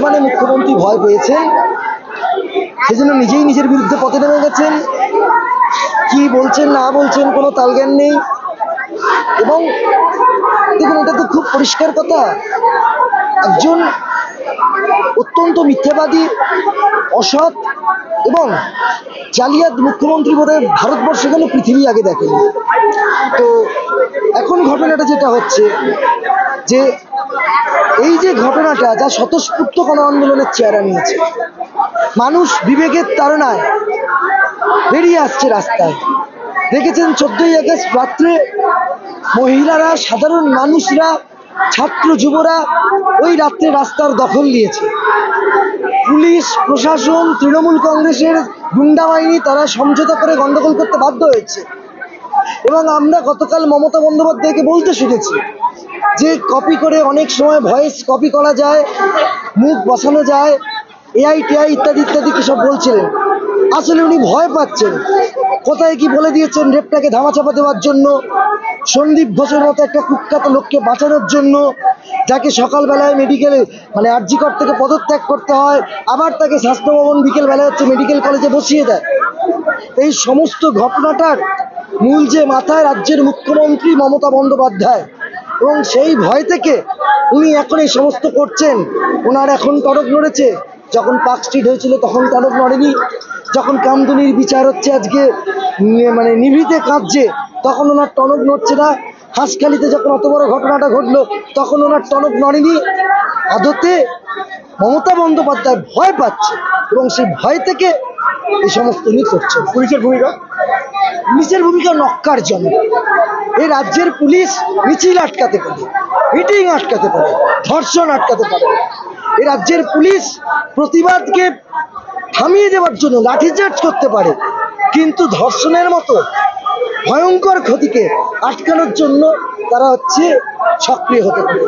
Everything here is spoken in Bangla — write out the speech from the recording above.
বর্তমানে মুখ্যমন্ত্রী ভয় পেয়েছেন, সেজন্য নিজেই নিজের বিরুদ্ধে পথে নেমে গেছেন। কি বলছেন না বলছেন কোনো তালজ্ঞান নেই। এবং দেখুন, এটা তো খুব পরিষ্কার কথা, একজন অত্যন্ত মিথ্যাবাদী, অসৎ এবং জালিয়াত মুখ্যমন্ত্রী বলে ভারতবর্ষ কেন পৃথিবী আগে দেখেনি। তো এখন ঘটনাটা যেটা হচ্ছে যে এই যে ঘটনাটা, যা স্বতঃস্ফূর্ত গণ আন্দোলনের চেহারা নিয়েছে, মানুষ বিবেকের তাড়নায় বেরিয়ে আসছে রাস্তায়। দেখেছেন 14ই আগস্ট রাত্রে মহিলারা, সাধারণ মানুষরা, ছাত্র যুবরা ওই রাত্রে রাস্তার দখল নিয়েছে। পুলিশ প্রশাসন, তৃণমূল কংগ্রেসের গুন্ডা বাহিনী তারা সমঝোতা করে গন্ডগোল করতে বাধ্য হয়েছে। এবং আমরা গতকাল মমতা বন্দ্যোপাধ্যায়কে বলতে শুনেছি যে কপি করে অনেক সময় ভয়েস কপি করা যায়, মুখ বসানো যায়, এআই টিআই ইত্যাদি ইত্যাদি কি সব বলছিলেন। আসলে উনি ভয় পাচ্ছেন। কোথায় কি বলে দিয়েছেন রেপটাকে ধামাচাপা দেওয়ার জন্য, সন্দীপ ঘোষের মতো একটা কুখ্যাত লোককে বাঁচানোর জন্য, যাকে সকালবেলায় মেডিকেলে আরজি কর থেকে পদত্যাগ করতে হয়, আবার তাকে স্বাস্থ্য ভবন বিকেলবেলায় হচ্ছে মেডিকেল কলেজে বসিয়ে দেয়। এই সমস্ত ঘটনাটার মূল যে মাথায় রাজ্যের মুখ্যমন্ত্রী মমতা বন্দ্যোপাধ্যায়, এবং সেই ভয় থেকে উনি এখন এই সমস্ত করছেন। ওনার এখন টনক নড়েছে। যখন পার্ক স্ট্রিট হয়েছিল তখন টনক নড়েনি, যখন কামদুনির বিচার হচ্ছে আজকে নিভৃতে কাঁদছে তখন ওনার টনক নড়ছে না, হাঁসখালিতে যখন অত বড় ঘটনাটা ঘটলো তখন ওনার টনক নড়েনি। আদতে মমতা বন্দ্যোপাধ্যায় ভয় পাচ্ছে এবং সেই ভয় থেকে এই সমস্ত উনি করছেন। পুলিশের ভূমিকা নক্কারজনক। এই রাজ্যের পুলিশ মিছিল আটকাতে পারে, মিটিং আটকাতে পারে, ধর্ষণ আটকাতে পারে। এই রাজ্যের পুলিশ প্রতিবাদকে থামিয়ে দেওয়ার জন্য লাঠিচার্জ করতে পারে, কিন্তু ধর্ষণের মতো ভয়ঙ্কর ক্ষতিকে আটকানোর জন্য তারা সক্রিয় হতে পারে।